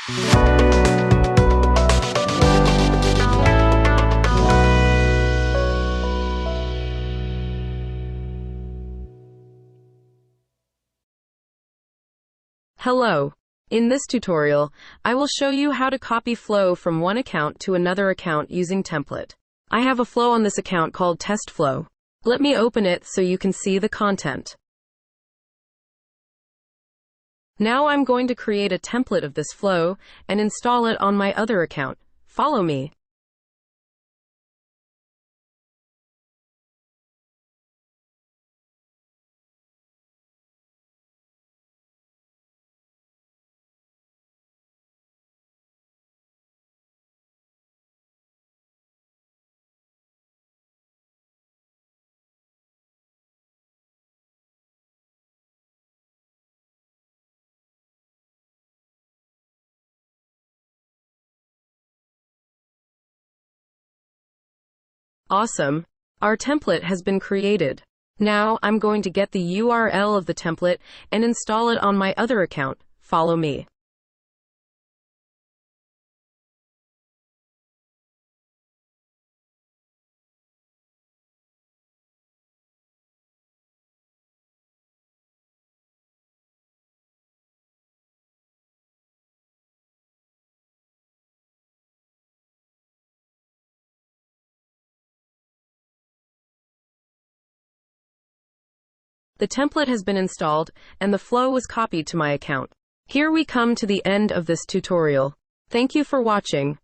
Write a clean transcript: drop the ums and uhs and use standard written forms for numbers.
Hello. In this tutorial, I will show you how to copy flow from one account to another account using template. I have a flow on this account called test flow. Let me open it so you can see the content. Now I'm going to create a template of this flow and install it on my other account. Follow me. Awesome. Our template has been created. Now I'm going to get the URL of the template and install it on my other account. Follow me. The template has been installed and the flow was copied to my account. Here we come to the end of this tutorial. Thank you for watching.